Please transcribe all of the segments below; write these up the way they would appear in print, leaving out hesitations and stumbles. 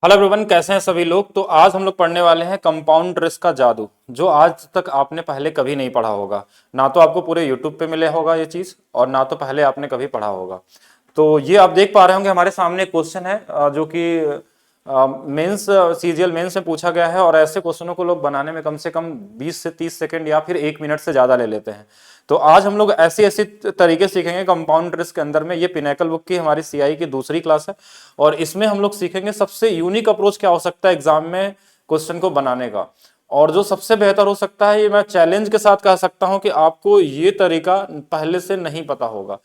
Hello everyone, कैसे हैं सभी लोग। तो आज हम लोग पढ़ने वाले हैं कंपाउंड इंटरेस्ट का जादू, जो आज तक आपने पहले कभी नहीं पढ़ा होगा। ना तो आपको पूरे यूट्यूब पे मिले होगा ये चीज़, और ना तो पहले आपने कभी पढ़ा होगा। तो ये आप देख पा रहे होंगे, हमारे सामने क्वेश्चन है जो कि मेंस सीजीएल मेंस में पूछा गया है। और ऐसे क्वेश्चनों को लोग बनाने में कम से कम 20 से 30 सेकंड या फिर 1 मिनट से ज़्यादा ले लेते हैं। तो आज हम लोग ऐसी ऐसी तरीके सीखेंगे कंपाउंड इंटरेस्ट के अंदर में। ये पिनेकल बुक की हमारी सीआई की दूसरी क्लास है, और इसमें हम लोग सीखेंगे सबसे यूनिक अप्रोच क्या हो सकता है एग्जाम में क्वेश्चन को बनाने का। और जो सबसे बेहतर हो सकता है, ये मैं चैलेंज के साथ कह सकता हूं कि आपको ये तरीका पहले से नहीं पता होगा।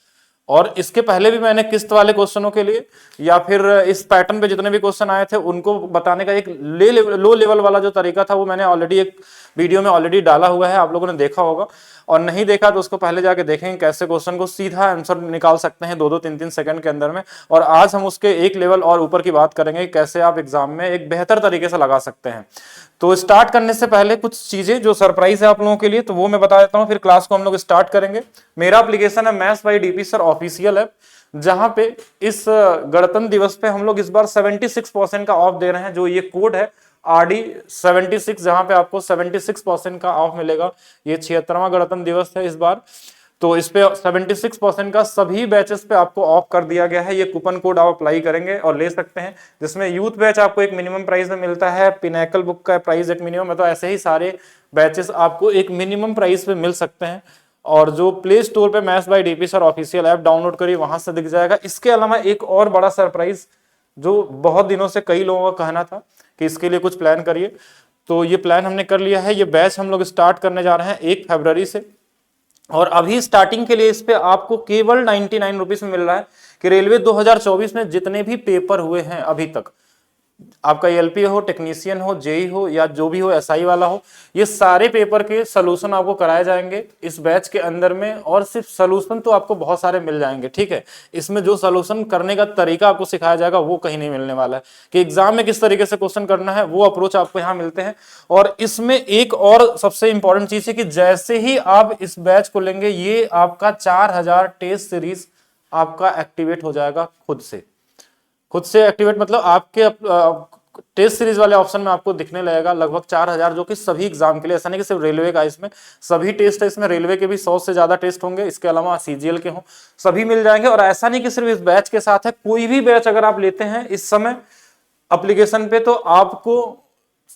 और इसके पहले भी मैंने किस्त वाले क्वेश्चनों के लिए या फिर इस पैटर्न पे जितने भी क्वेश्चन आए थे उनको बताने का एक लो लेवल वाला जो तरीका था, वो मैंने ऑलरेडी एक वीडियो में ऑलरेडी डाला हुआ है, आप लोगों ने देखा होगा। और नहीं देखा तो उसको पहले जाके देखेंगे, कैसे क्वेश्चन को सीधा आंसर निकाल सकते हैं 2-2 3-3 सेकंड के अंदर में। और आज हम उसके एक लेवल और ऊपर की बात करेंगे, कैसे आप एग्जाम में एक बेहतर तरीके से लगा सकते हैं। तो स्टार्ट करने से पहले कुछ चीजें जो सरप्राइज है आप लोगों के लिए, तो वो मैं बता देता हूं, फिर क्लास को हम लोग स्टार्ट करेंगे। मेरा एप्लीकेशन है maths by DP sir official app, जहां पे इस गणतंत्र दिवस पे हम लोग इस बार 76% का ऑफ दे रहे हैं। जो ये कोड है RD76, जहां पे आपको 76% का ऑफ मिलेगा। ये 76वां गणतंत्र दिवस है इस बार, तो इस पे 76% का सभी बैचेस पे आपको ऑफ कर दिया गया है। ये कूपन कोड आप अप्लाई करेंगे और ले सकते हैं, जिसमें यूथ बैच आपको एक मिनिमम प्राइस में मिलता है, पिनेकल बुक का प्राइस एक मिनिमम है। तो ऐसे ही सारे बैचेस आपको एक मिनिमम प्राइस पे मिल सकते हैं। और जो प्ले स्टोर पे maths by DP sir official app download करिए, वहां से दिख जाएगा। इसके अलावा एक और बड़ा सरप्राइज, जो बहुत दिनों से कई लोगों का कहना था कि इसके लिए कुछ प्लान करिए, तो ये प्लान हमने कर लिया है। ये बैच हम लोग स्टार्ट करने जा रहे हैं 1 फरवरी से। और अभी स्टार्टिंग के लिए इस पे आपको केवल 99 रुपीज में मिल रहा है कि रेलवे 2024 में जितने भी पेपर हुए हैं अभी तक, आपका एलपी हो, टेक्नीशियन हो, जेई हो, या जो भी हो, एसआई वाला हो, ये सारे पेपर के सलूशन आपको कराए जाएंगे इस बैच के अंदर में। और सिर्फ सलूशन तो आपको बहुत सारे मिल जाएंगे, ठीक है। इसमें जो सलूशन करने का तरीका आपको सिखाया जाएगा वो कहीं नहीं मिलने वाला है, कि एग्जाम में किस तरीके से क्वेश्चन करना है, वो अप्रोच आपको यहाँ मिलते हैं। और इसमें एक और सबसे इंपॉर्टेंट चीज है कि जैसे ही आप इस बैच को लेंगे, ये आपका 4000 टेस्ट सीरीज आपका एक्टिवेट हो जाएगा खुद से एक्टिवेट, मतलब आपके टेस्ट सीरीज वाले ऑप्शन में आपको दिखने लगेगा लगभग 4000, जो कि सभी एग्जाम के लिए, ऐसा नहीं कि सिर्फ रेलवे का, इसमें सभी टेस्ट है। इसमें रेलवे के भी 100 से ज्यादा टेस्ट होंगे, इसके अलावा सीजीएल के हों, सभी मिल जाएंगे। और ऐसा नहीं कि सिर्फ इस बैच के साथ है, कोई भी बैच अगर आप लेते हैं इस समय एप्लीकेशन पे, तो आपको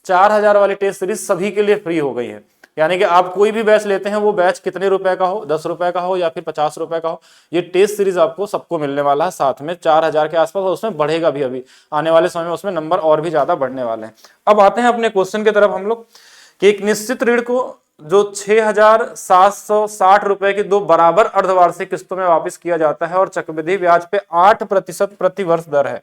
4000 वाली टेस्ट सीरीज सभी के लिए फ्री हो गई है। यानी कि आप कोई भी बैच लेते हैं, वो बैच कितने रुपए का हो, 10 रुपए का हो या फिर 50 रुपए का हो, ये टेस्ट सीरीज आपको सबको मिलने वाला है साथ में 4000 के आसपास। और उसमें बढ़ेगा भी, अभी आने वाले समय में उसमें नंबर और भी ज्यादा बढ़ने वाले हैं। अब आते हैं अपने क्वेश्चन की तरफ हम लोग, कि एक निश्चित ऋण को जो 6760 रुपए की 2 बराबर अर्धवार्षिक किस्तों में वापिस किया जाता है, और चक्रवृद्धि ब्याज पे 8% प्रति वर्ष दर है,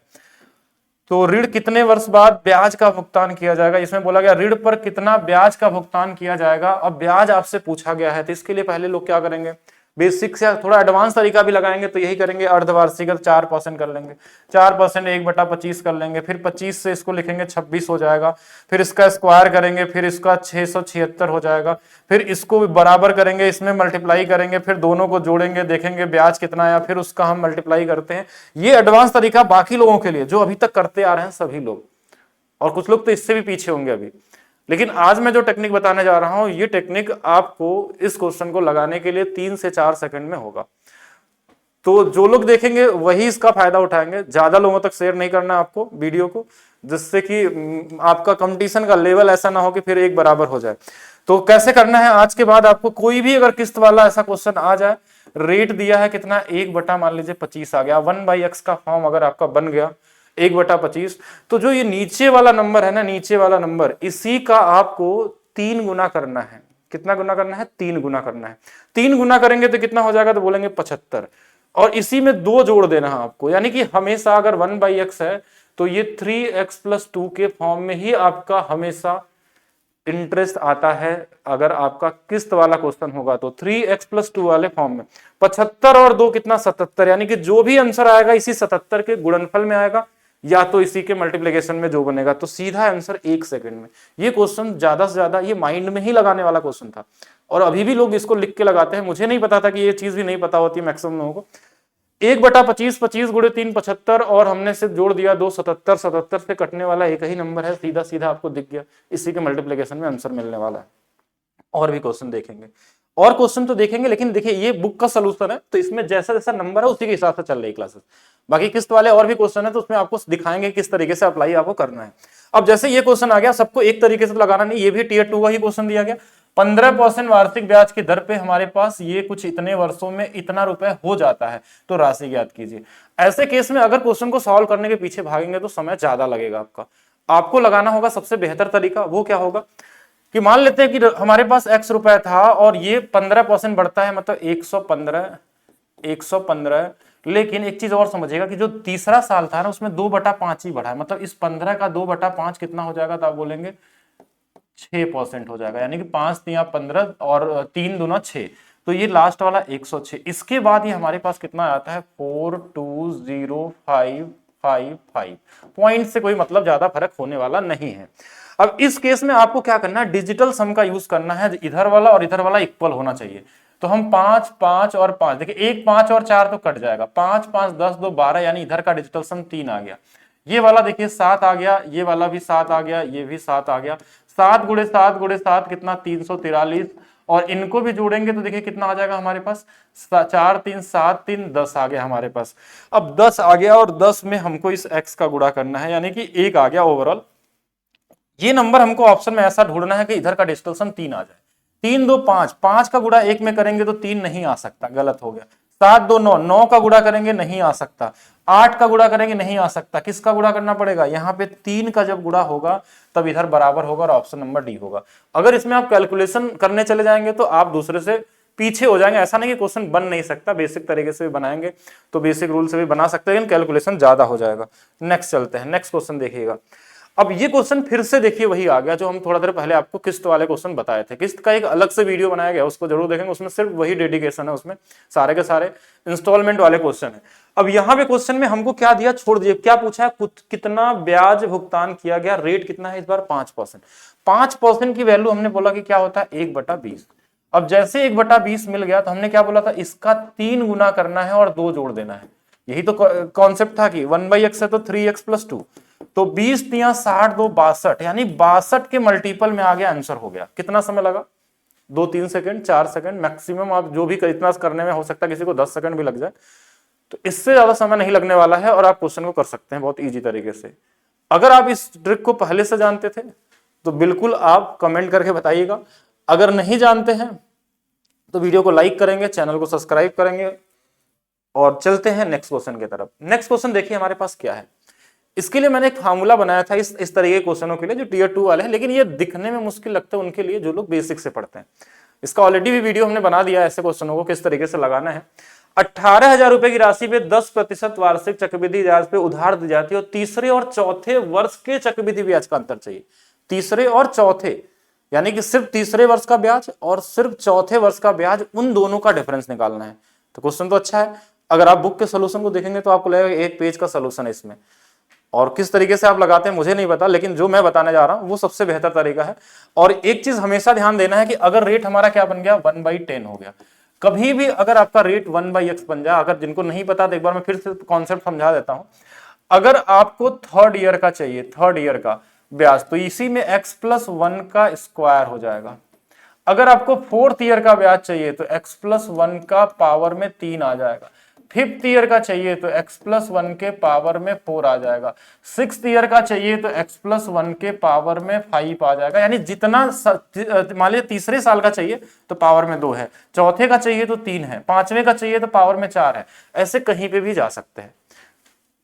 तो ऋण कितने वर्ष बाद ब्याज का भुगतान किया जाएगा। इसमें बोला गया ऋण पर कितना ब्याज का भुगतान किया जाएगा। अब ब्याज आपसे पूछा गया है, तो इसके लिए पहले लोग क्या करेंगे, बेसिक से थोड़ा एडवांस तरीका भी लगाएंगे, तो यही करेंगे, अर्धवार्षिक 4% कर लेंगे, 4% 1/25 कर लेंगे, फिर 25 से इसको लिखेंगे 26 हो जाएगा, फिर इसका स्क्वायर करेंगे, फिर इसका 676 हो जाएगा, फिर इसको बराबर करेंगे, इसमें मल्टीप्लाई करेंगे, फिर दोनों को जोड़ेंगे, देखेंगे ब्याज कितना आया, फिर उसका हम मल्टीप्लाई करते हैं। ये एडवांस तरीका बाकी लोगों के लिए, जो अभी तक करते आ रहे हैं सभी लोग, और कुछ लोग तो इससे भी पीछे होंगे अभी। लेकिन आज मैं जो टेक्निक बताने जा रहा हूं, ये टेक्निक आपको इस क्वेश्चन को लगाने के लिए 3 से 4 सेकंड में होगा। तो जो लोग देखेंगे वही इसका फायदा उठाएंगे। ज्यादा लोगों तक शेयर नहीं करना आपको वीडियो को, जिससे कि आपका कंपटीशन का लेवल ऐसा ना हो कि फिर एक बराबर हो जाए। तो कैसे करना है, आज के बाद आपको कोई भी अगर किस्त वाला ऐसा क्वेश्चन आ जाए, रेट दिया है कितना, 1 मान लीजिए 25 आ गया, 1/x का फॉर्म अगर आपका बन गया 1/25, तो जो ये नीचे वाला नंबर है ना, नीचे वाला नंबर, इसी का आपको 3 गुना करना है। कितना गुना करना है, 3 गुना करना है। 3 गुना करेंगे तो कितना हो जाएगा, तो बोलेंगे 75, और इसी में 2 जोड़ देना है आपको। यानी कि हमेशा अगर 1/x है, तो ये 3x+2 के फॉर्म में ही आपका हमेशा इंटरेस्ट आता है। अगर आपका किस्त वाला क्वेश्चन होगा तो 3x+2 वाले फॉर्म में 75 और 2 कितना, 77। यानी कि जो भी आंसर आएगा इसी 77 के गुणनफल में आएगा, या तो इसी के मल्टीप्लिकेशन में जो बनेगा। तो सीधा आंसर 1 सेकंड में। ये क्वेश्चन ज्यादा से ज्यादा ये माइंड में ही लगाने वाला क्वेश्चन था, और अभी भी लोग इसको लिख के लगाते हैं। मुझे नहीं पता था कि ये चीज भी नहीं पता होती मैक्सिमम लोगों को। 1/25, 25 गुणे 3 75, और हमने सिर्फ जोड़ दिया 2 77, 77 से कटने वाला एक ही नंबर है, सीधा सीधा आपको दिख गया, इसी के मल्टीप्लिकेशन में आंसर मिलने वाला है। और भी क्वेश्चन देखेंगे, और क्वेश्चन तो देखेंगे, लेकिन देखिए ये बुक का सोल्यूशन है, तो इसमें जैसा जैसा नंबर है उसी के हिसाब से चल रही क्लासेस। बाकी किस्त वाले और भी क्वेश्चन है तो उसमें आपको दिखाएंगे किस तरीके से अप्लाई आपको करना है। अब जैसे ये क्वेश्चन आ गया, सबको एक तरीके से लगाना नहीं, ये भी टियर 2 का ही क्वेश्चन दिया गया। 15% वार्षिक ब्याज की दर पे हमारे पास ये कुछ इतने वर्षों में इतना रुपए हो जाता है, तो राशि ज्ञात कीजिए। ऐसे केस में अगर क्वेश्चन को सॉल्व करने के पीछे भागेंगे तो समय ज्यादा लगेगा आपका। आपको लगाना होगा सबसे बेहतर तरीका, वो क्या होगा कि मान लेते हैं कि हमारे पास x रुपए था और ये 15% बढ़ता है, मतलब 115, लेकिन एक चीज और समझिएगा कि जो तीसरा साल था ना उसमें 2/5 ही बढ़ा है, मतलब इस 15 का 2/5 कितना हो जाएगा, तो आप बोलेंगे 6% हो जाएगा, यानी कि 5 तिया 15 और 3 दूना 6, तो ये लास्ट वाला 106। इसके बाद ये हमारे पास कितना आता है 42055, पॉइंट से कोई मतलब ज्यादा फर्क होने वाला नहीं है। अब इस केस में आपको क्या करना है, डिजिटल सम का यूज करना है, इधर वाला और इधर वाला इक्वल होना चाहिए। तो हम 5 5 और 5, देखिए 1 5 और 4 तो कट जाएगा, 5 5 10 2 12, यानी इधर का डिजिटल सम 3 आ गया। ये वाला देखिए 7 आ गया, ये वाला भी 7 आ गया, ये भी 7 आ गया। 7 गुणे 7 गुणे 7 कितना 343, और इनको भी जोड़ेंगे तो देखिए कितना आ जाएगा हमारे पास 4 3 7 3 10 आ गया हमारे पास। अब 10 आ गया और 10 में हमको इस x का गुणा करना है, यानी कि 1 आ गया ओवरऑल। ये नंबर हमको ऑप्शन में ऐसा ढूंढना है कि इधर का डिजिटल सम 3 आ जाए। 3 2 5, 5 का गुणा 1 में करेंगे तो 3 नहीं आ सकता, गलत हो गया। 7 2 9, 9 का गुणा करेंगे नहीं आ सकता। 8 का गुणा करेंगे नहीं आ सकता, किसका गुणा करना पड़ेगा, यहाँ पे 3 का जब गुणा होगा तब इधर बराबर होगा और ऑप्शन नंबर डी होगा। अगर इसमें आप कैलकुलेशन करने चले जाएंगे तो आप दूसरे से पीछे हो जाएंगे। ऐसा नहीं कि क्वेश्चन बन नहीं सकता, बेसिक तरीके से भी बनाएंगे तो बेसिक रूल से भी बना सकते हैं, लेकिन कैलकुलेशन ज्यादा हो जाएगा। नेक्स्ट चलते हैं, नेक्स्ट क्वेश्चन देखिएगा। अब ये क्वेश्चन फिर से देखिए वही आ गया जो हम थोड़ा देर पहले आपको किस्त वाले क्वेश्चन बताए थे। किस्त का एक अलग से वीडियो बनाया गया, उसको जरूर देखेंगे, उसमें सिर्फ वही डेडिकेशन है, उसमें सारे के सारे इंस्टॉलमेंट वाले क्वेश्चन है। अब यहाँ पे क्वेश्चन में हमको क्या दिया, छोड़ दिए, क्या पूछा है, कितना ब्याज भुगतान किया गया, रेट कितना है इस बार 5%। 5% की वैल्यू हमने बोला कि क्या होता है 1/20। अब जैसे 1/20 मिल गया तो हमने क्या बोला था, इसका 3 गुना करना है और 2 जोड़ देना है। यही तो कॉन्सेप्ट था कि 1/x है तो 3x + 2, तो 20 तिया 60 2 62, यानी 62 के मल्टीपल में आ गया, आंसर हो गया। कितना समय लगा, 2-3 सेकंड, 4 सेकंड मैक्सिमम। आप जो भी इतना करने में हो सकता है किसी को 10 सेकंड भी लग जाए, तो इससे ज्यादा समय नहीं लगने वाला है और आप क्वेश्चन को कर सकते हैं बहुत इजी तरीके से। अगर आप इस ट्रिक को पहले से जानते थे तो बिल्कुल आप कमेंट करके बताइएगा, अगर नहीं जानते हैं तो वीडियो को लाइक करेंगे, चैनल को सब्सक्राइब करेंगे, और चलते हैं नेक्स्ट क्वेश्चन की तरफ। नेक्स्ट क्वेश्चन देखिए हमारे पास क्या है। इसके लिए मैंने एक फार्मूला बनाया था इस तरीके के क्वेश्चनों के लिए जो टियर 2 वाले हैं, लेकिन ये दिखने में मुश्किल लगता है उनके लिए जो लोग बेसिक से पढ़ते हैं। इसका ऑलरेडी भी वीडियो हमने बना दिया है, ऐसे क्वेश्चनों को किस तरीके से लगाना है। 18,000 रुपए की राशि पे 10% वार्षिक चक्रवृद्धि ब्याज पे उधार दी जाती है और तीसरे और चौथे वर्ष के चक्रवृद्धि ब्याज का अंतर चाहिए। तीसरे और चौथे, यानी कि सिर्फ तीसरे वर्ष का ब्याज और सिर्फ चौथे वर्ष का ब्याज, उन दोनों का डिफरेंस निकालना है। तो क्वेश्चन तो अच्छा है, अगर आप बुक के सोल्यूशन को देखेंगे तो आपको लगेगा 1 पेज का सोल्यूशन है इसमें, और किस तरीके से आप लगाते हैं मुझे नहीं पता, लेकिन जो मैं बताने जा रहा हूं वो सबसे बेहतर तरीका है। और एक चीज हमेशा ध्यान देना है कि अगर रेट हमारा क्या बन गया 1/10 हो गया, कभी भी अगर आपका रेट 1/x बन जाए, अगर जिनको नहीं पता तो एक बार मैं फिर से कॉन्सेप्ट समझा देता हूं। अगर आपको थर्ड ईयर का चाहिए, थर्ड ईयर का ब्याज, तो इसी में x+1 का स्क्वायर हो जाएगा। अगर आपको फोर्थ ईयर का ब्याज चाहिए तो x+1 का पावर में 3 आ जाएगा। फिफ्थ ईयर का चाहिए तो x+1 के पावर में 4 आ जाएगा। सिक्स्थ ईयर का चाहिए तो x+1 के पावर में 5 आ जाएगा। यानी जितना मान लीजिए तीसरे साल का चाहिए तो पावर में 2 है, चौथे का चाहिए तो 3 है, पांचवें का चाहिए तो पावर में 4 है, ऐसे कहीं पे भी जा सकते हैं।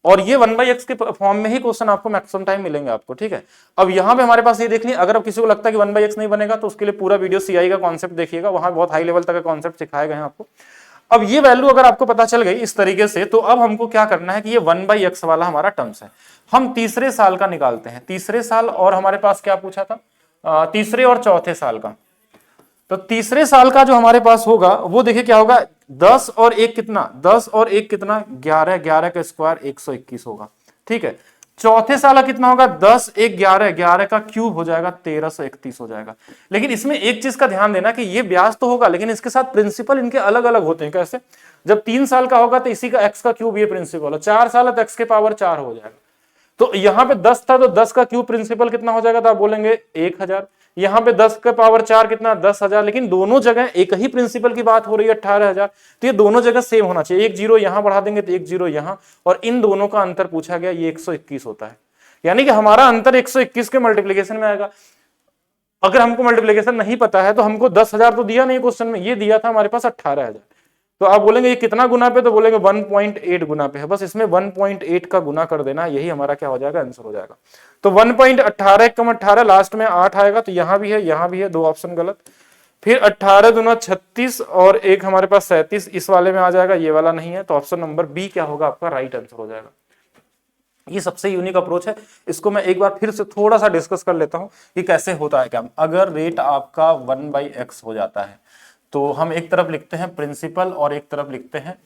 और ये 1/x के फॉर्म में ही क्वेश्चन आपको मैक्सिमम टाइम मिलेंगे आपको, ठीक है। अब यहाँ पे हमारे पास ये देख लीजिए, अगर अब किसी को लगता है कि 1/x नहीं बनेगा तो उसके लिए पूरा वीडियो CI का कॉन्सेप्ट देखिएगा, वहां बहुत हाई लेवल तक का कॉन्सेप्ट सिखाए गए हैं आपको। अब ये वैल्यू अगर आपको पता चल गई इस तरीके से, तो अब हमको क्या करना है कि ये 1/x वाला हमारा टर्म्स है, हम तीसरे साल का निकालते हैं। तीसरे साल और हमारे पास क्या पूछा था, तीसरे और चौथे साल का। तो तीसरे साल का जो हमारे पास होगा वो देखिए क्या होगा, 10 और 1 कितना, 10 और 1 कितना 11, 11 का स्क्वायर 121 होगा, ठीक है। चौथे साल का कितना होगा 10 1 11, 11 का क्यूब हो जाएगा 1331 हो जाएगा। लेकिन इसमें एक चीज का ध्यान देना कि ये ब्याज तो होगा लेकिन इसके साथ प्रिंसिपल इनके अलग अलग होते हैं। कैसे? जब 3 साल का होगा तो इसी का एक्स का क्यूब ये प्रिंसिपल है, 4 साल है तो एक्स के पावर 4 हो जाएगा। तो यहाँ पे 10 था तो 10 का क्यूब प्रिंसिपल कितना हो जाएगा, तो आप बोलेंगे 1000। यहाँ पे 10 का पावर 4 कितना 10,000, लेकिन दोनों जगह एक ही प्रिंसिपल की बात हो रही है 18,000, तो ये दोनों जगह सेम होना चाहिए। एक जीरो यहाँ बढ़ा देंगे तो एक जीरो यहाँ, और इन दोनों का अंतर पूछा गया, ये 121 होता है। यानी कि हमारा अंतर 121 के मल्टीप्लीकेशन में आएगा। अगर हमको मल्टीप्लीकेशन नहीं पता है तो हमको 10,000 तो दिया नहीं क्वेश्चन में, ये दिया था हमारे पास 18,000। तो आप बोलेंगे ये कितना गुना पे, तो बोलेंगे 1.8 गुना पे है। बस इसमें 1.8 का गुना कर देना, यही हमारा क्या हो जाएगा, आंसर हो जाएगा। तो 1.18 कम 18 लास्ट में 8 आएगा, तो यहां भी है यहां भी है, दो ऑप्शन गलत। फिर 18 दूना 36 और एक हमारे पास 37 इस वाले में आ जाएगा, ये वाला नहीं है, तो ऑप्शन नंबर बी क्या होगा आपका राइट आंसर हो जाएगा। ये सबसे यूनिक अप्रोच है। इसको मैं एक बार फिर से थोड़ा सा डिस्कस कर लेता हूं कि कैसे होता है क्या। अगर रेट आपका 1/x हो जाता है तो हम एक तरफ लिखते हैं प्रिंसिपल और एक तरफ लिखते हैं,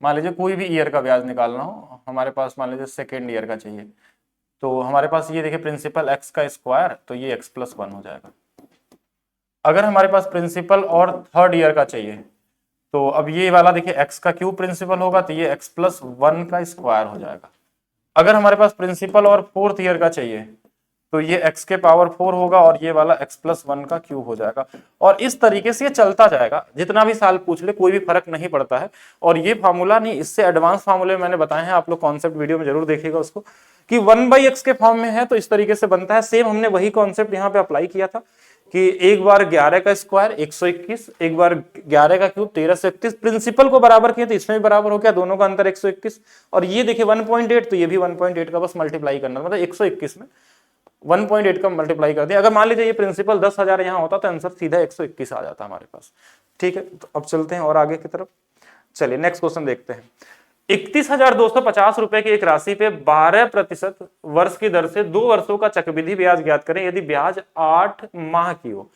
मान लीजिए कोई भी ईयर का ब्याज निकालना हो, हमारे पास मान लीजिए सेकेंड ईयर का चाहिए, तो हमारे पास ये देखिए प्रिंसिपल एक्स का स्क्वायर, तो ये x+1 हो जाएगा। अगर हमारे पास प्रिंसिपल और थर्ड ईयर का चाहिए तो अब ये वाला देखिए एक्स का क्यूब प्रिंसिपल होगा, तो ये x+1 का स्क्वायर हो जाएगा। अगर हमारे पास प्रिंसिपल और फोर्थ ईयर का चाहिए तो ये x के पावर 4 होगा और ये वाला x+1 का क्यूब हो जाएगा। और इस तरीके से ये चलता जाएगा, जितना भी साल पूछ ले कोई भी फर्क नहीं पड़ता है। और ये फार्मूला नहीं, इससे एडवांस फार्मूले मैंने बताए हैं, आप लोग कॉन्सेप्ट वीडियो में जरूर देखिएगा उसको, कि 1/x के फॉर्म में है तो इस तरीके से बनता है। सेम हमने वही कॉन्सेप्ट यहाँ पे अप्लाई किया था कि एक बार 11 का स्क्वायर 121, एक बार 11 का क्यूब 1331, प्रिंसिपल को बराबर किया तो इसमें भी बराबर हो गया, दोनों का अंतर 121। और ये देखिए 1.8, तो ये भी 1.8 का बस मल्टीप्लाई करना, मतलब 121 में 1.8 का मल्टीप्लाई कर दिया। अगर मान लीजिए ये प्रिंसिपल 10,000 यहाँ होता तो आंसर सीधा 121 आ जाता हमारे पास। ठीक है, तो अब चलते हैं और आगे की तरफ। चलिए नेक्स्ट क्वेश्चन देखते हैं। 31,250 रुपए की एक राशि पे 12% वर्ष की दर से 2 वर्षों का चक्रवृद्धि ब्याज ज्ञात करें यदि ब्याज 8 माह की हो।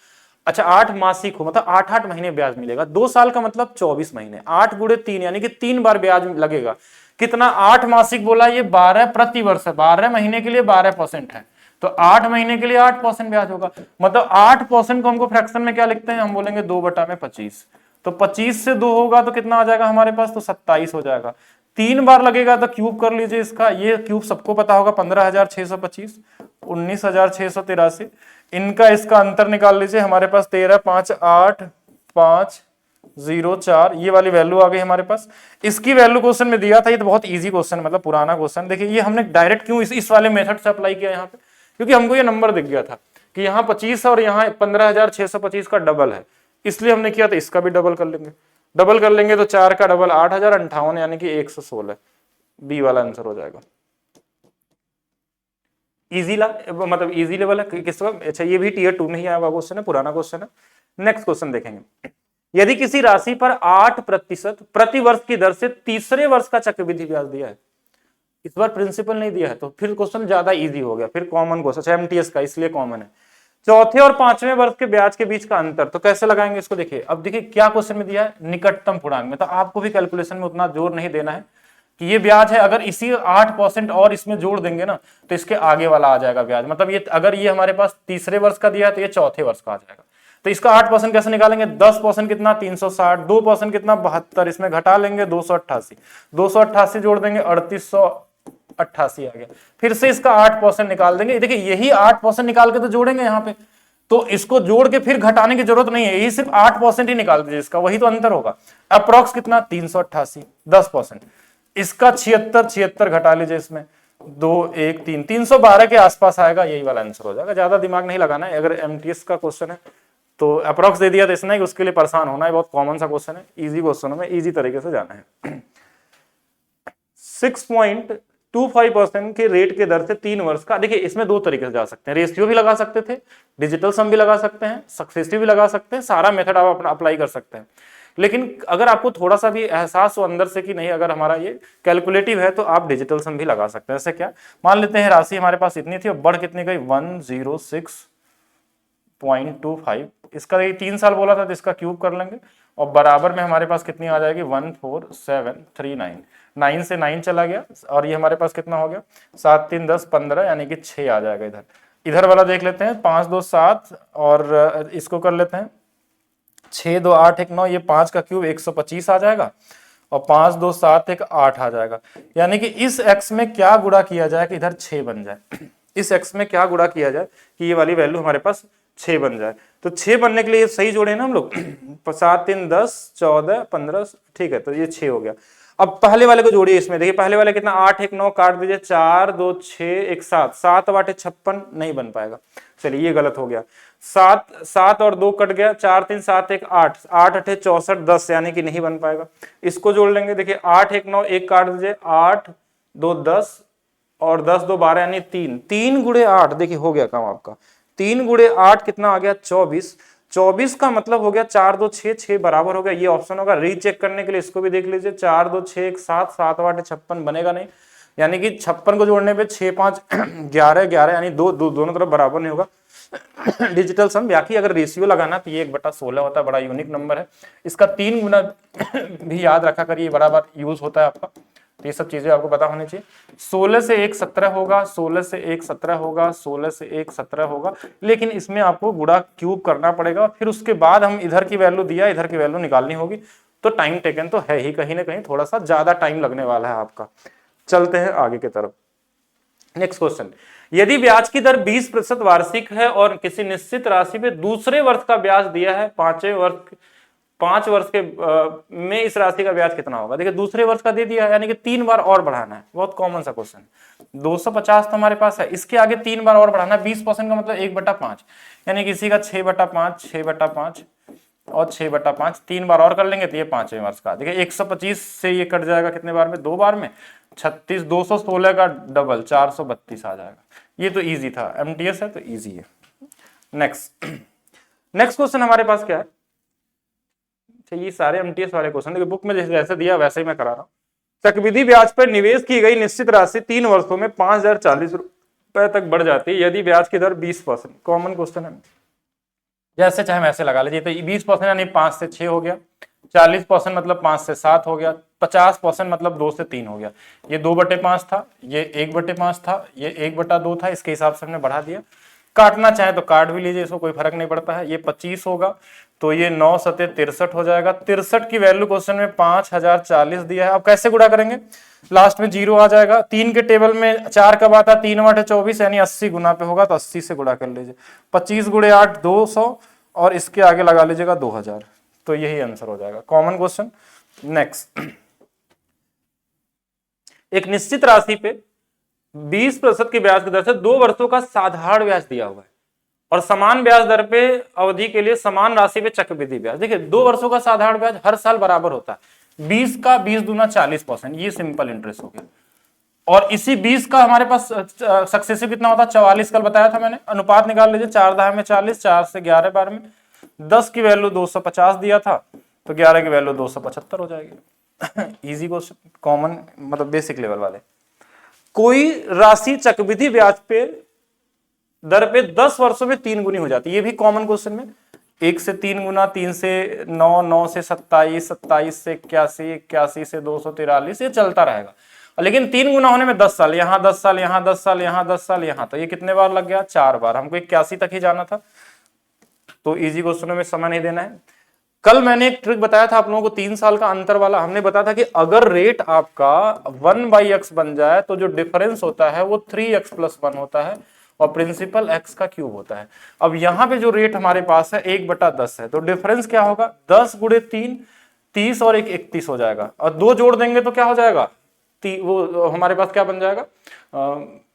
अच्छा 8 मासिक हो, मतलब 8-8 महीने ब्याज मिलेगा। 2 साल का मतलब 24 महीने, 8 गुणे 3 यानी कि 3 बार ब्याज लगेगा। कितना? 8 मासिक बोला, ये 12 प्रति वर्ष है, 12 महीने के लिए 12% है, तो 8 महीने के लिए 8% ब्याज होगा। मतलब 8% को हमको फ्रैक्शन में क्या लिखते हैं, हम बोलेंगे 2/25। तो 25 से 2 होगा तो कितना आ जाएगा हमारे पास, तो 27 हो जाएगा। 3 बार लगेगा तो क्यूब कर लीजिए इसका, ये क्यूब सबको पता होगा 15,625, 19,683। इनका इसका अंतर निकाल लीजिए, हमारे पास 13 5 8 5 0 4, ये वाली वैल्यू आ गई हमारे पास। इसकी वैल्यू क्वेश्चन में दिया था, ये तो बहुत इजी क्वेश्चन, मतलब पुराना क्वेश्चन। देखिए ये हमने डायरेक्ट क्यों इस वाले मेथड से अप्लाई किया यहाँ पे, क्योंकि हमको ये नंबर दिख गया था कि यहाँ 25 और यहाँ 15,625 का डबल है, इसलिए हमने किया था इसका भी डबल कर लेंगे। डबल कर लेंगे तो 4 का डबल 8,058 यानी कि 116, बी वाला आंसर हो जाएगा। इजी मतलब इजी लेवल है किसका। अच्छा ये भी टीयर 2 में ही आया हुआ क्वेश्चन है, पुराना क्वेश्चन है। नेक्स्ट क्वेश्चन देखेंगे। यदि किसी राशि पर 8% प्रति वर्ष की दर से तीसरे वर्ष का चक्रवृद्धि ब्याज दिया है, इस बार प्रिंसिपल नहीं दिया है, तो फिर क्वेश्चन ज्यादा इजी हो गया, फिर कॉमन क्वेश्चन एमटीएस का, इसलिए कॉमन है। चौथे और 5वें वर्ष के ब्याज के बीच का अंतर, तो कैसे लगाएंगे इसको। देखिए अब देखिए क्या क्वेश्चन में दिया है, निकटतम पूर्णांक में, तो आपको भी कैलकुलेशन में उतना जोर नहीं देना है कि ये ब्याज है, अगर इसी 8% और इसमें जोड़ देंगे ना तो इसके आगे वाला आ जाएगा ब्याज। मतलब ये अगर ये हमारे पास तीसरे वर्ष का दिया है तो ये चौथे वर्ष का आ जाएगा। तो इसका 8% कैसे निकालेंगे, 10% कितना 360, 2% कितना 72, इसमें घटा लेंगे 288, 288 जोड़ देंगे 3888 आ गया। फिर से इसका 8% निकाल देंगे। देखिए यही 8% निकाल के तो जोड़ेंगे यहाँ पे, तो इसको जोड़ के फिर घटाने की जरूरत नहीं है, यही सिर्फ 8% ही निकाल दीजिए इसका, वही तो अंतर होगा। अप्रोक्स कितना 388, 10%। इसका 76 घटा लीजिए इसमें 2 1 3, 312 के आसपास आएगा, यही वाला आंसर हो जाएगा। ज्यादा दिमाग नहीं लगाना है, अगर एमटीएस का क्वेश्चन है तो अप्रोक्स दे दिया तो इसने उसके लिए परेशान होना है, बहुत कॉमन सा क्वेश्चन है, इजी क्वेश्चन में इजी तरीके से जाना है। 6.25% के रेट के दर से 3 वर्ष का, देखिए इसमें 2 तरीके से जा सकते हैं, रेशियो भी लगा सकते थे, डिजिटल सम भी लगा सकते हैं, सक्सेसिव भी लगा सकते हैं, सारा मेथड आप अपना अप्लाई कर सकते हैं। लेकिन अगर आपको थोड़ा सा भी एहसास हो अंदर से कि नहीं अगर हमारा ये कैलकुलेटिव है तो आप डिजिटल सम भी लगा सकते हैं। ऐसे क्या, मान लेते हैं राशि हमारे पास इतनी थी और बढ़ कितनी गई 106.25, इसका 3 साल बोला था तो इसका क्यूब कर लेंगे, और बराबर में हमारे पास कितनी आ जाएगी 14739, 9 से 9 चला गया और ये हमारे पास कितना हो गया 7 3 10 15 यानी कि 6 आ जाएगा। इधर इधर वाला देख लेते हैं 5 2 7 और इसको कर लेते हैं 6 2 8 1 9, ये 5 का क्यूब 125 आ जाएगा और 5 2 7 1 8 आ जाएगा। यानी कि इस x में क्या गुणा किया जाए कि इधर 6 बन जाए, इस x में क्या गुणा किया जाए कि ये वाली वैल्यू हमारे पास 6 बन जाए। तो 6 बनने के लिए सही जोड़े ना हम लोग 7 3 10 14 15, ठीक है, तो ये 6 हो गया। अब पहले वाले को जोड़िए इसमें, देखिए पहले वाले कितना 8 1 9 काट दीजिए, 4 2 6 1 7, 7 8 56 नहीं बन पाएगा, चलिए ये गलत हो गया। 7 7 और 2 कट गया, 4 3 7 1 8, 8 8 64 10 यानी कि नहीं बन पाएगा। इसको जोड़ लेंगे, देखिए 8 1 9 1 काट दीजिए, 8 2 10 और 10 2 12 यानी 3, 3 गुणे 8, देखिए हो गया काम आपका। 3 गुणे 8 कितना आ गया 24, 24 का मतलब हो गया 4 2 6, 6 बराबर हो गया, ये ऑप्शन होगा। रीचेक करने के लिए इसको भी देख लीजिए, 4 2 6 1 7, 7 8 56 बनेगा नहीं, यानी कि 56 को जोड़ने पे 6 5 11 11 यानी दोनों तरफ बराबर नहीं होगा। डिजिटल सम, बाकी अगर रेशियो लगाना तो ये 1/16 होता है, बड़ा यूनिक नंबर है। इसका 3 गुना भी याद रखा करिए, बराबर यूज होता है आपका, तो ये सब चीजें आपको पता होनी चाहिए। 16 से 1 17 होगा, 16 से 1 17 होगा, 16 से 1 17 होगा, लेकिन इसमें आपको गुणा क्यूब करना पड़ेगा, फिर उसके बाद हम इधर की वैल्यू दिया, इधर की वैल्यू निकालनी होगी, तो टाइम टेकन तो है ही, कहीं ना कहीं थोड़ा सा ज्यादा टाइम लगने वाला है आपका। चलते हैं आगे की तरफ। नेक्स्ट क्वेश्चन, यदि ब्याज की दर 20% वार्षिक है और किसी निश्चित राशि पे दूसरे वर्ष का ब्याज दिया है, 5 वर्ष के में इस राशि का ब्याज कितना होगा। देखिए दूसरे वर्ष का दे दिया है, यानी कि 3 बार और बढ़ाना है, बहुत कॉमन सा क्वेश्चन। 250 तो हमारे पास है, इसके आगे 3 बार और बढ़ाना है, 20% का मतलब 1/5, यानी किसी का 6/5 6/5 और 6/5, 3 बार और कर लेंगे तो ये 5वें वर्ष का। देखिए 125 से ये कट जाएगा कितने बार में, 2 बार में, 36, 216 का डबल 432 आ जाएगा। ये तो इजी था, एमटीएस है तो इजी है। नेक्स्ट क्वेश्चन हमारे पास क्या है, ये सारे एमटीएस वाले क्वेश्चन, देखिए बुक में जैसे दिया वैसे ही मैं करा रहा हूँ। चक्रवृद्धि ब्याज पर निवेश की गई निश्चित राशि 3 वर्षों में 5040 रुपए तक बढ़ जाती है यदि ब्याज की दर 20%। कॉमन क्वेश्चन है, जैसे चाहे वैसे लगा लीजिए। तो 20% यानी 5 से 6 हो गया, 40% मतलब 5 से 7 हो गया, 50% मतलब 2 से 3 हो गया। ये 2/5 था, ये 1/5 था, ये 1/2 था, इसके हिसाब से हमने बढ़ा दिया। काटना चाहे तो काट भी लीजिए, इसको कोई फर्क नहीं पड़ता है। ये 25 होगा तो ये 9 सते 63 हो जाएगा। 63 की वैल्यू क्वेश्चन में 5040 दिया है। अब कैसे गुणा करेंगे, लास्ट में 0 आ जाएगा। 3 के टेबल में 4 कब आता है, 3 8 24 यानी 80 गुना पे होगा, तो 80 से गुणा कर लीजिए। 25 गुणे 8 200 और इसके आगे लगा लीजिएगा 2000, तो यही आंसर हो जाएगा। Common question. नेक्स्ट, एक निश्चित राशि पे 20% की ब्याज की दर से 2 वर्षों का साधारण ब्याज दिया हुआ है और समान ब्याज दर पे अवधि के लिए समान राशि पे चक्रवृद्धि ब्याज। देखिए 2 वर्षों का साधारण ब्याज हर साल बराबर होता है, 20 का 20 दूना 40%, ये सिंपल इंटरेस्ट हो गया। और इसी 20 का हमारे पास सक्सेसिव कितना होता है, 44, कल बताया था मैंने। अनुपात निकाल लीजिए, 4 10 में 40, 4 से 11 बार में, 10 की वैल्यू 250 दिया था तो 11 की वैल्यू 275 हो जाएगी। इजी क्वेश्चन, कॉमन मतलब बेसिक लेवल वाले। कोई राशि चक्रवृद्धि ब्याज पे दर पे 10 वर्षों में 3 गुनी हो जाती है, ये भी कॉमन क्वेश्चन में। 1 से 3 गुना, 3 से 9, 9 से 27, 27 से 81, 81 से 243, ये चलता रहेगा। लेकिन 3 गुना होने में 10 साल, यहाँ 10 साल, यहाँ 10 साल, यहाँ 10 साल, यहाँ, तो ये कितने बार लग गया, 4 बार। हमको 81 तक ही जाना था, तो इजी क्वेश्चनों में समय नहीं देना है। कल मैंने एक ट्रिक बताया था आप लोगों को 3 साल का अंतर वाला। हमने बताया था कि अगर रेट आपका 1/x बन जाए तो जो डिफरेंस होता है वो 3x + 1 होता है और प्रिंसिपल x का क्यूब होता है। अब यहाँ पे जो रेट हमारे पास है 1/10 है, तो डिफरेंस क्या होगा, 10 गुणे 3 30 और 1 31 हो जाएगा, और 2 जोड़ देंगे तो क्या हो जाएगा, वो हमारे पास क्या बन जाएगा,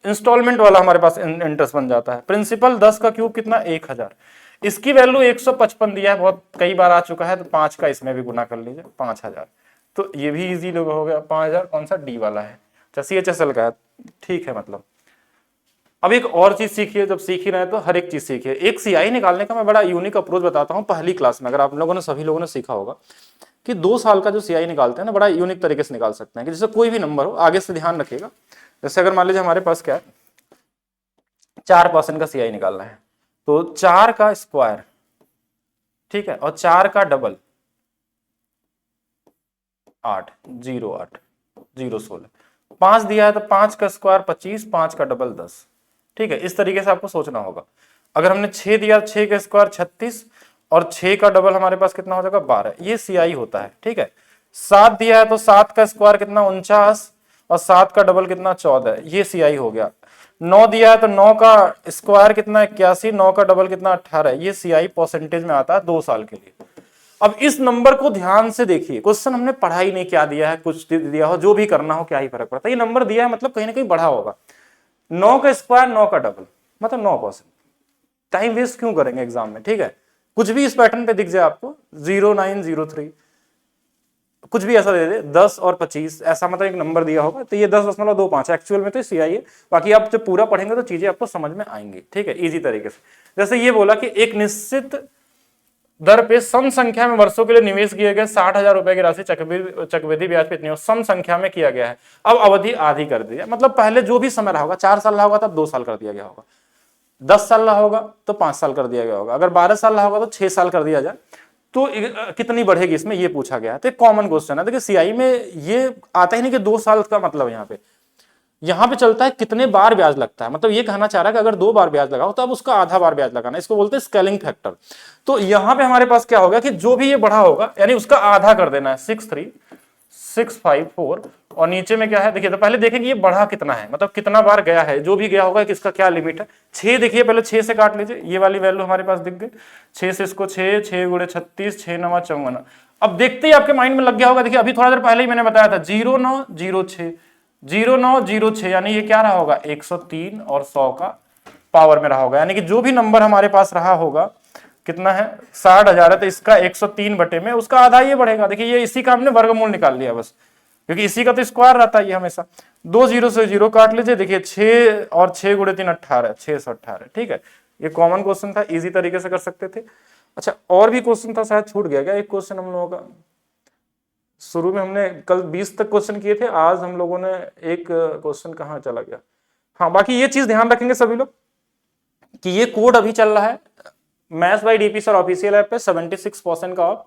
इंस्टॉलमेंट वाला हमारे पास इंटरेस्ट बन जाता है। प्रिंसिपल 10 का क्यूब कितना, 1000। इसकी वैल्यू 155 दिया है, बहुत कई बार आ चुका है, तो 5 का इसमें भी गुना कर लीजिए, 5000। तो ये भी इजी लोग हो गया। 5000 कौन सा, डी वाला है, CHSL का है, ठीक है। मतलब अब एक और चीज सीखिए, जब सीख ही रहे तो हर एक चीज सीखिए। एक सीआई निकालने का मैं बड़ा यूनिक अप्रोच बताता हूँ पहली क्लास में। अगर आप लोगों ने, सभी लोगों ने सीखा होगा कि 2 साल का जो सीआई निकालते हैं ना, बड़ा यूनिक तरीके से निकाल सकते हैं, कि जैसे कोई भी नंबर हो, आगे से ध्यान रखिएगा। जैसे अगर मान लीजिए हमारे पास क्या है, 4% का सीआई निकालना है, तो 4 का स्क्वायर, ठीक है, और 4 का डबल, 8, 0 8, 0 16, 5 दिया है तो 5 का स्क्वायर 25, 5 का डबल 10। ठीक है, इस तरीके से आपको सोचना होगा। अगर हमने 6 दिया, 6 का स्क्वायर 36 और 6 का डबल हमारे पास कितना हो जाएगा 12, ये CI होता है। ठीक है, 7 दिया है तो 7 का स्क्वायर कितना 49 और 7 का डबल कितना 14, ये CI हो गया। 9 दिया है तो 9 का स्क्वायर कितना 81, 9 का डबल कितना 18, ये CI परसेंटेज में आता है 2 साल के लिए। अब इस नंबर को ध्यान से देखिए, क्वेश्चन हमने पढ़ा ही नहीं, क्या दिया है, कुछ दिया हो, जो भी करना हो क्या ही फर्क पड़ता है, ये नंबर दिया है मतलब कहीं ना कहीं बढ़ा होगा। 9 का स्क्वायर 9 का डबल मतलब 9%। टाइम वेस्ट क्यों करेंगे एग्जाम में। ठीक है, कुछ भी इस पैटर्न पे दिख जाए आपको, 0903 कुछ भी ऐसा दे दे, 10 और 25 ऐसा मतलब एक नंबर दिया होगा तो ये 10.25 एक्चुअल में तो CI है। बाकी आप जब पूरा पढ़ेंगे तो चीजें आपको समझ में आएंगी। ठीक है, इजी तरीके से। जैसे ये बोला कि एक निश्चित दर पे सम संख्या में वर्षों के लिए निवेश किए गए 60,000 रुपए की राशि चक्रवृद्धि ब्याज पे इतनी हो, सम संख्या में किया गया है। अब अवधि आधी कर दी है, मतलब पहले जो भी समय रहा होगा, 4 साल रहा होगा तब 2 साल कर दिया गया होगा, 10 साल रहा होगा तो 5 साल कर दिया गया होगा, अगर 12 साल रहा होगा तो 6 साल कर दिया जाए तो कितनी बढ़ेगी इसमें, ये पूछा गया है। तो कॉमन क्वेश्चन है। देखिए CI में ये आता ही नहीं कि 2 साल का मतलब, यहाँ पे चलता है कितने बार ब्याज लगता है, मतलब ये कहना चाह रहा है कि अगर 2 बार ब्याज लगाओ तो अब उसका आधा बार ब्याज लगाना, इसको बोलते हैं स्केलिंग फैक्टर। तो यहाँ पे हमारे पास क्या होगा कि जो भी ये बढ़ा होगा यानी उसका आधा कर देना है, 63654, और नीचे में क्या है देखिए, तो पहले देखेंगे ये बढ़ा कितना है, मतलब कितना बार गया है, जो भी गया होगा कि इसका क्या लिमिट है। 6 देखिए, पहले 6 से काट लीजिए, ये वाली वैल्यू हमारे पास दिख गई, 6 से इसको 6, 6 गुणे 36, 6 9 54। अब देखते ही आपके माइंड में लग गया होगा, देखिए अभी थोड़ा देर पहले ही मैंने बताया था 0906, 0906 यानी ये क्या रहा होगा 103 और 100 का पावर में रहा होगा, यानी कि जो भी नंबर हमारे पास रहा होगा कितना है 60,000 है तो इसका 103 बटे में उसका आधा ये बढ़ेगा। देखिए ये इसी का हमने वर्गमूल निकाल लिया बस, क्योंकि इसी का तो स्क्वायर रहता है ये हमेशा। 2 0 से 0 काट लीजिए, देखिए 6 और 6 गुणे 3 18, 618। ठीक है, ये कॉमन क्वेश्चन था, इजी तरीके से कर सकते थे। अच्छा, और भी क्वेश्चन था, शायद छूट गया क्या एक क्वेश्चन हम लोगों का। शुरू में हमने कल 20 तक क्वेश्चन किए थे, आज हम लोगों ने एक क्वेश्चन कहाँ चला गया। हाँ, बाकी ये चीज ध्यान रखेंगे सभी लोग कि ये कोड अभी चल रहा है maths by DP sir official app पे 76% का ऑफ,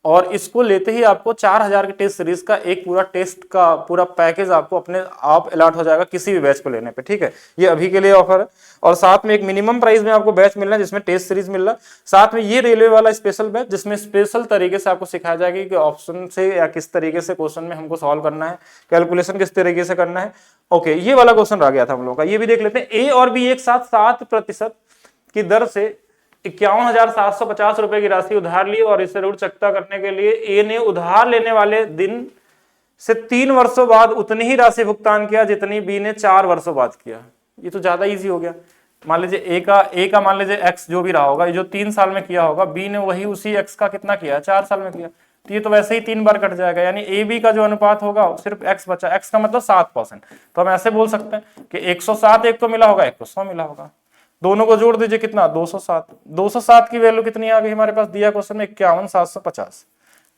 और इसको लेते ही आपको 4000 के टेस्ट सीरीज का एक पूरा टेस्ट का पूरा पैकेज आपको अपने आप अलॉट हो जाएगा किसी भी बैच को लेने पे। ठीक है, ये अभी के लिए ऑफर है, और साथ में एक मिनिमम प्राइस में आपको बैच मिल रहा है जिसमें टेस्ट सीरीज मिल रहा है, साथ में ये रेलवे वाला स्पेशल बैच जिसमें स्पेशल तरीके से आपको सिखाया जाएगा कि ऑप्शन से या किस तरीके से क्वेश्चन में हमको सॉल्व करना है, कैलकुलेशन किस तरीके से करना है। ओके, ये वाला क्वेश्चन रह गया था हम लोग का, ये भी देख लेते हैं। A और B एक साथ 7% की दर से 51,750 रुपए की राशि उधार ली और इसे ऋण चुकता करने के लिए ए ने उधार लेने वाले दिन से 3 वर्षों बाद उतनी ही राशि भुगतान किया जितनी बी ने 4 वर्षों बाद किया। ये तो ज्यादा इजी हो गया। मान लीजिए ए का मान लीजिए एक्स जो भी रहा होगा, जो 3 साल में किया होगा, बी ने वही उसी एक्स का कितना किया 4 साल में किया, तो ये तो वैसे ही 3 बार कट जाएगा, यानी ए बी का जो अनुपात होगा सिर्फ एक्स बचा, एक्स का मतलब 7%। तो हम ऐसे बोल सकते हैं कि 107 एक को मिला होगा, एक को 100 मिला होगा, दोनों को जोड़ दीजिए कितना 207। 207 की वैल्यू कितनी आ गई हमारे पास, दिया क्वेश्चन में 51,750।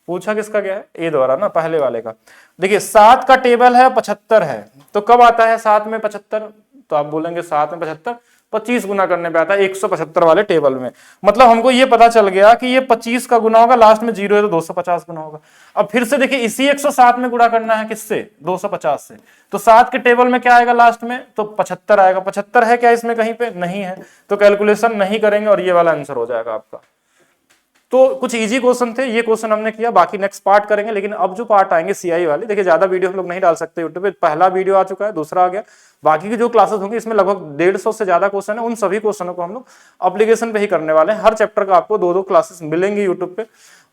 पूछा किसका गया है, ए द्वारा ना, पहले वाले का। देखिए 7 का टेबल है 75 है, तो कब आता है 7 में 75, तो आप बोलेंगे 7 में 75 25 गुना करने पे आता है 175 वाले टेबल में। मतलब हमको ये पता चल गया कि ये 25 का गुना होगा, लास्ट में 0 है तो 250 गुना होगा। अब फिर से देखिए इसी 107 में गुणा करना है, किससे 250 से, तो 7 के टेबल में क्या आएगा लास्ट में, तो 75 आएगा। 75 है क्या इसमें कहीं पे, नहीं है, तो कैलकुलेशन नहीं करेंगे और ये वाला आंसर हो जाएगा आपका। तो कुछ इजी क्वेश्चन थे, ये क्वेश्चन हमने किया, बाकी नेक्स्ट पार्ट करेंगे। लेकिन अब जो पार्ट आएंगे CI वाले, देखिए ज्यादा वीडियो हम लोग नहीं डाल सकते यूट्यूब पे, पहला वीडियो आ चुका है, दूसरा आ गया, बाकी की जो क्लासेस होंगी इसमें लगभग 150 से ज्यादा क्वेश्चन है। उन सभी क्वेश्चनों को हम लोग एप्लीकेशन पे ही करने वाले हैं। हर चैप्टर का आपको 2-2 क्लासेस मिलेंगे यूट्यूब पे।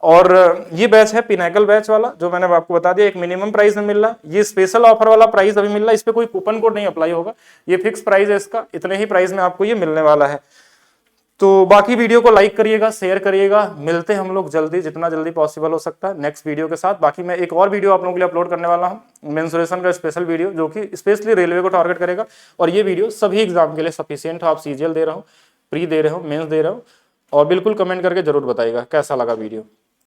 और ये बैच है पिनाकल बैच वाला, जो मैंने आपको बता दिया, एक मिनिमम प्राइस में मिल रहा है, ये स्पेशल ऑफर वाला प्राइस अभी मिल रहा है, इस पे कोई कूपन कोड नहीं अप्लाई होगा, ये फिक्स प्राइस है इसका, इतने ही प्राइस में आपको ये मिलने वाला है। तो बाकी वीडियो को लाइक करिएगा, शेयर करिएगा, मिलते हैं हम लोग जल्दी, जितना जल्दी पॉसिबल हो सकता है नेक्स्ट वीडियो के साथ। बाकी मैं एक और वीडियो आप लोगों के लिए अपलोड करने वाला हूं, मेंसुरेशन का स्पेशल वीडियो, जो कि स्पेशली रेलवे को टारगेट करेगा, और ये वीडियो सभी एग्जाम के लिए सफिशियंट हो। आप CGL दे रहे हो, प्री दे रहे हो, मेंस दे रहे हो, और बिल्कुल कमेंट करके जरूर बताइएगा कैसा लगा वीडियो।